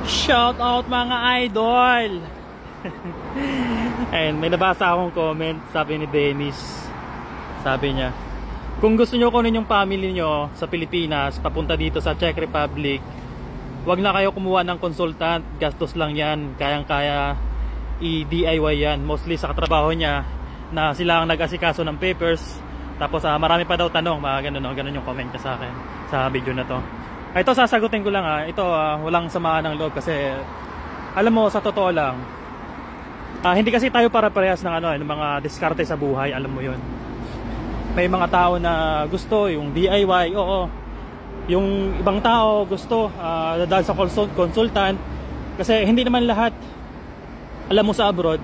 Shout out mga idol. Ayun, may nabasa akong comment, sabi ni Dennis. Sabi niya, kung gusto nyo kunin yung family nyo sa Pilipinas papunta dito sa Czech Republic, wag na kayo kumuha ng consultant, gastos lang yan, kayang-kaya i-DIY yan. Mostly sa katrabaho niya na sila ang nag-asikaso ng papers. Tapos marami pa daw tanong, ganun yung comment niya sa akin sa video na to. Ito sasagutin ko lang ito walang samaan ng loob kasi alam mo sa totoo lang hindi kasi tayo para parehas ng ng mga diskarte sa buhay, alam mo yun. May mga tao na gusto yung DIY, oo. Yung ibang tao gusto dahil sa consultant kasi hindi naman lahat, alam mo sa abroad,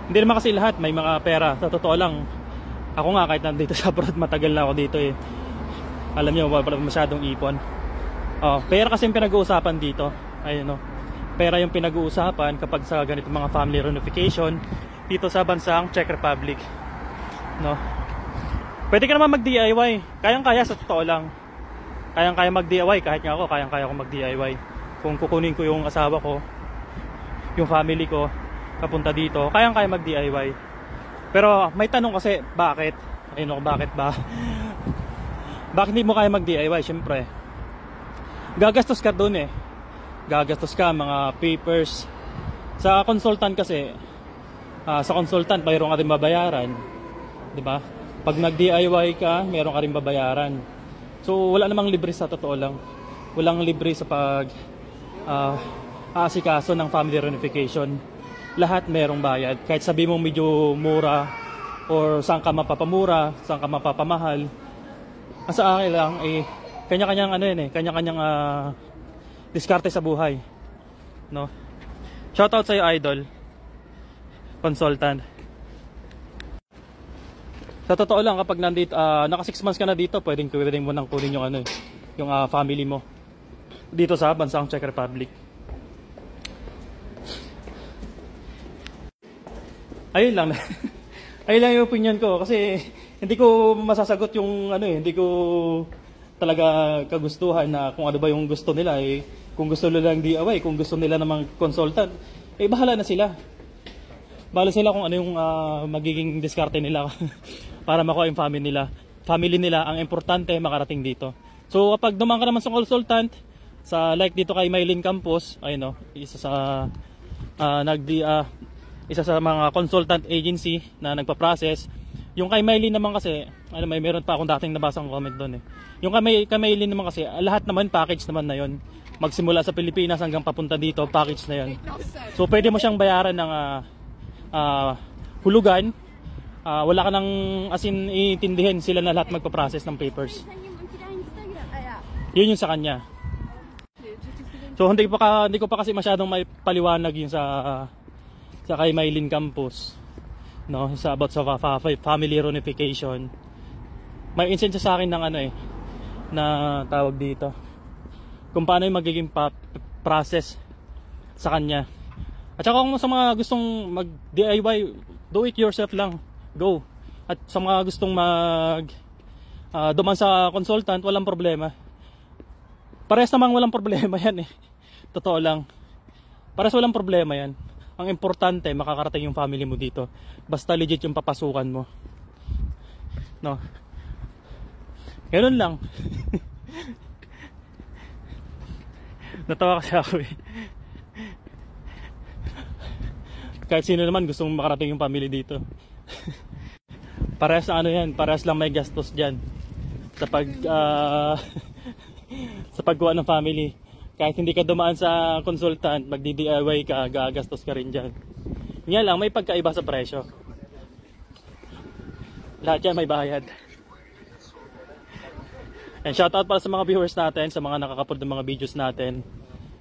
hindi naman kasi lahat may mga pera. Sa totoo lang, ako nga kahit nandito sa abroad, matagal na ako dito alam niyo, wala masyadong ipon. Pera kasi yung pinag-uusapan dito. Ayun, pera yung pinag-uusapan kapag sa ganitong mga family reunification dito sa bansang Czech Republic, no? Pwede ka naman mag-DIY. Kayang-kaya sa totoo lang. Kayang-kaya mag-DIY, kahit nga ako, kayang-kaya ko mag-DIY. Kung kukunin ko yung asawa ko, yung family ko, papunta dito, kayang-kaya mag-DIY. Pero may tanong kasi, bakit? Ayun, bakit ba? Bakit hindi mo kaya mag-DIY? Siyempre, gagastos ka dun gagastos ka mga papers sa consultant kasi. Sa consultant mayroon ka rin babayaran, di ba? Pag nag-DIY ka, mayroon ka rin babayaran. So wala namang libre, sa totoo lang. Walang libre sa pag aasikaso ng family reunification. Lahat mayroong bayad. Kahit sabi mo medyo mura or saan ka mapapamura, saan ka mapapamahal, sa akin lang kanya-kanyang kanya-kanyang diskarte sa buhay, no? Shout out sa iyo, idol, consultant. Sa totoo lang, kapag nandito naka 6 months ka na dito, pwedeng mo nang kunin yung yung family mo dito sa bansang Czech Republic. Ayun lang. Ayun lang yung opinion ko kasi hindi ko masasagot yung hindi ko talaga kagustuhan na kung ano ba yung gusto nila. Kung gusto nila ng DIY, kung gusto nila namang consultant, bahala na sila. Bahala sila kung ano yung magiging diskarte nila para makuha yung family nila. Ang importante makarating dito. So kapag dumaan ka naman sa consultant, sa like dito kay Mylene Campos, ayun, isa sa isa sa mga consultant agency na nagpa-process. Yung kay Mylene naman kasi, meron pa akong dating nabasang comment doon Yung kay Mylene naman kasi, lahat naman package naman na yon. Magsimula sa Pilipinas hanggang papunta dito, package na yon. So pwede mo siyang bayaran ng hulugan. Wala ka nang iintindihin, sila na lahat magpa-process ng papers. Yun yung sa kanya. So hindi ko pa kasi masyadong may paliwanag yung sa kay Mylene Campos, no, about sa family reunification. May insent sa akin ng na tawag dito kung paano yung magiging process sa kanya. At saka kung sa mga gustong mag DIY, do it yourself lang, go. At sa mga gustong duman sa consultant, walang problema. Parehas namang walang problema yan totoo lang, parehas walang problema yan. Ang importante, makakarating yung family mo dito. Basta legit yung papasukan mo, no? Ganun lang. Natawa kasi ako Kahit sino naman gustong makarating yung family dito. Parehas na yan, parehas lang may gastos dyan sa sa paggawa ng family. Kahit hindi ka dumaan sa consultant, magdi-DIY ka, gagastos ka rin dyan. Nga lang, may pagkaiba sa presyo. Lahat yan may bayad. And shoutout para sa mga viewers natin, sa mga nakaka-upload ng mga videos natin.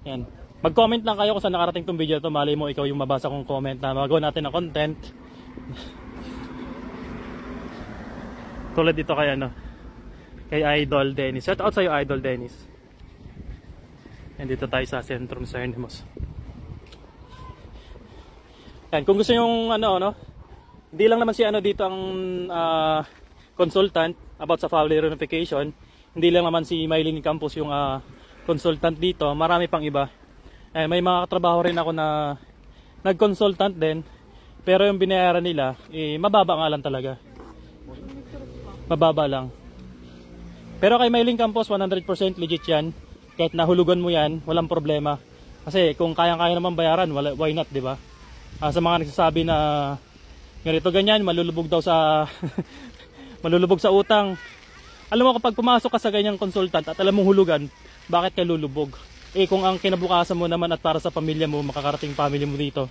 Yan. Mag-comment lang kayo kung saan nakarating tong video to. Malay mo ikaw yung mabasa kong comment na magawa natin ng content. Tulad dito kay kay Idol Dennis. Shoutout sa iyo, Idol Dennis. And dito tayo sa Sentrum sa Hermos. Yan, kung gusto yung hindi lang naman si dito ang consultant about sa family reunification. Hindi lang naman si Mylene Campos yung consultant dito, marami pang iba. May mga katrabaho rin ako na nag-consultant din. Pero yung binayaran nila, mababa nga lang talaga. Mababa lang. Pero kay Mylene Campos, 100% legit yan. Kahit nahulugan mo yan, walang problema. Kasi kung kayang-kaya naman bayaran, why not, di ba? Sa mga nagsasabi na ganito ganyan, malulubog daw sa malulubog sa utang. Alam mo, kapag pumasok ka sa ganyang consultant at alam mong hulugan, bakit ka lulubog? Kung ang kinabukasan mo naman at para sa pamilya mo, makakarating family mo dito,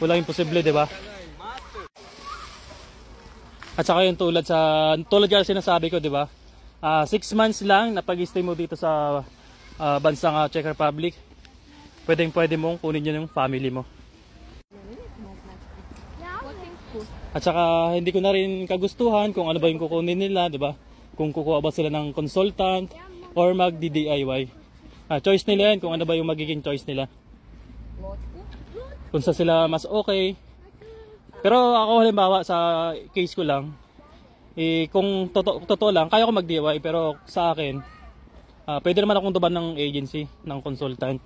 walang imposible, di ba? At saka yung tulad yung sinasabi ko, di ba? 6 months lang na pag-stay mo dito sa bansang Czech Republic, pwede mong kunin yun yung family mo. At saka hindi ko na rin kagustuhan kung ano ba yung kukunin nila, di ba? Kung kukuha ba sila ng consultant or mag-DIY. Choice nila yan kung ano ba yung magiging choice nila. Kung sa sila mas okay. Pero ako halimbawa sa case ko lang, kung totoo lang, kaya ko mag-DIY, pero sa akin, pwede naman akong duban ng agency, ng consultant.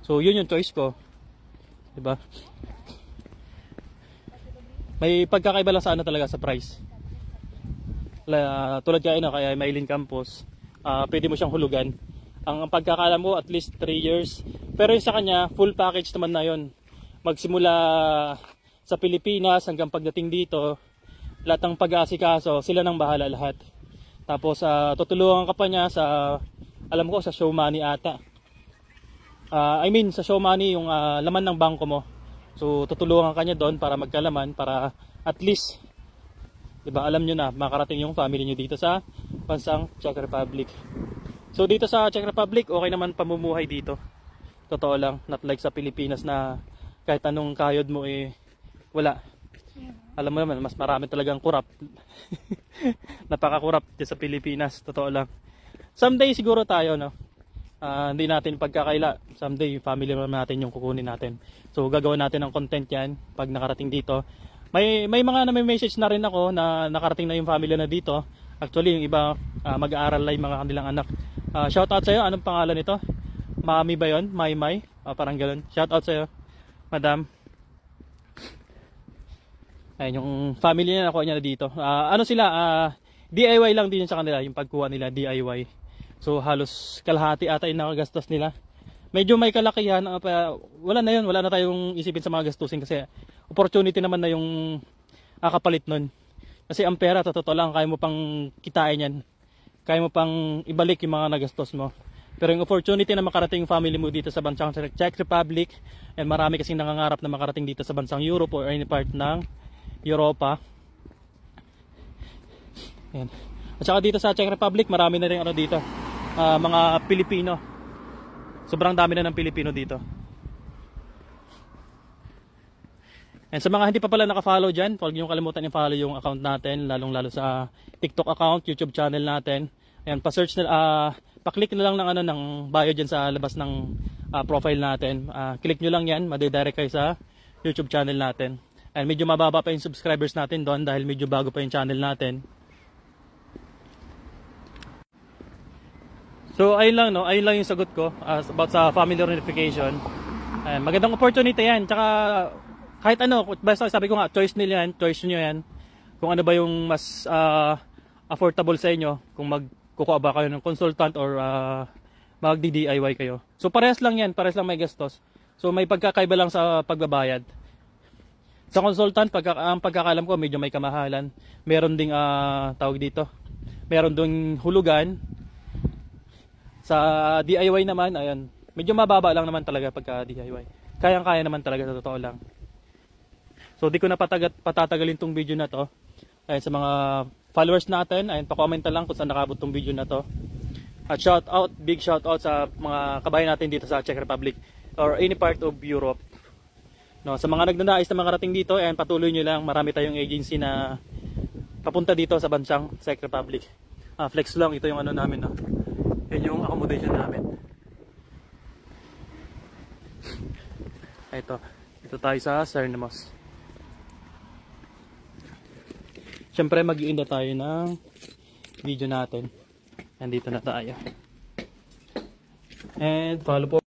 So yun yung choice ko. Diba? May pagkakaiba lang sa ano talaga, sa price. Tulad kaya Mylene Campos, pwede mo siyang hulugan. Ang pagkakaalam mo at least 3 years. Pero yung sa kanya, full package naman na yun. Magsimula sa Pilipinas hanggang pagdating dito, lahat ng pag-aasikaso, sila nang bahala lahat. Tapos tutulungan ka pa niya sa, alam ko, sa show money ata. Sa show money, yung laman ng bangko mo. So tutulungan ka niya doon para magkalaman, para at least, diba, alam nyo na, makarating yung family nyo dito sa bansang Czech Republic. So dito sa Czech Republic, okay naman pamumuhay dito. Totoo lang, not like sa Pilipinas na kahit anong kayod mo wala. Alam mo naman, mas marami talagang kurap. Napaka-kurap sa Pilipinas, totoo lang. Someday siguro tayo, no? Hindi natin pagkakaila. Someday, family natin yung kukunin natin. So gagawin natin ng content yan pag nakarating dito. May mga may message na rin ako na nakarating na yung family na dito. Actually, yung iba mag-aaral lang yung mga kanilang anak. Shout out sa'yo, anong pangalan nito? Mami ba yun? May? Parang gano'n. Shout out sa'yo, madam. Ayun, yung family niya nakuha niya na dito. Ano sila, DIY lang din sa kanila, yung pagkuha nila, DIY. So halos kalahati ata yung nakagastos nila. Medyo may kalakihan, wala na yun, wala na tayong isipin sa mga gastusin kasi opportunity naman na yung kapalit nun. Kasi ang pera, totoo lang, kaya mo pang kitain yan. Kaya mo pang ibalik yung mga nagastos mo. Pero yung opportunity na makarating family mo dito sa bansang Czech Republic, and marami kasing nangangarap na makarating dito sa bansang Europe or any part ng Europa. Ayan. At saka dito sa Czech Republic, marami na rin dito, mga Pilipino. Sobrang dami na ng Pilipino dito. And sa mga hindi pa pala naka-follow dyan, huwag niyong kalimutan i-follow yung account natin, lalong-lalo sa TikTok account, YouTube channel natin. Ayan, pa-search na, pa-click na lang ng bio dyan sa labas ng profile natin. Click nyo lang yan, madidirect kayo sa YouTube channel natin. And medyo mababa pa yung subscribers natin doon dahil medyo bago pa yung channel natin. So ayun lang, no? Ayun lang yung sagot ko about sa family reunification. Magandang opportunity yan. Tsaka kahit ano, basta sabi ko nga, choice nila yan, choice nyo yan. Kung ano ba yung mas affordable sa inyo, kung magkukuha ba kayo ng consultant or mag-DIY kayo. So parehas lang yan, parehas lang may gastos. So may pagkakaiba lang sa pagbabayad. Sa consultant, ang pagkakalam ko, medyo may kamahalan. Meron ding tawag dito, meron ding hulugan. Sa DIY naman, ayan, medyo mababa lang naman talaga pagka DIY. Kayang-kaya naman talaga, sa totoo lang. So di ko na patatagalin tong video na to. Ayan, sa mga followers natin, ayun, pa-comment lang kung saan nakabot tong video na to. At shout out, big shout out sa mga kabayan natin dito sa Czech Republic or any part of Europe. No, sa mga nagnanais na makarating dito, ayan, patuloy nyo lang. Marami tayong agency na papunta dito sa bansang Czech Republic. Flex lang, ito yung ano namin, no. Yan yung accommodation namin. Ito tayo sa Cernemos. Siyempre mag-iinda tayo ng video natin. Nandito na tayo. And follow po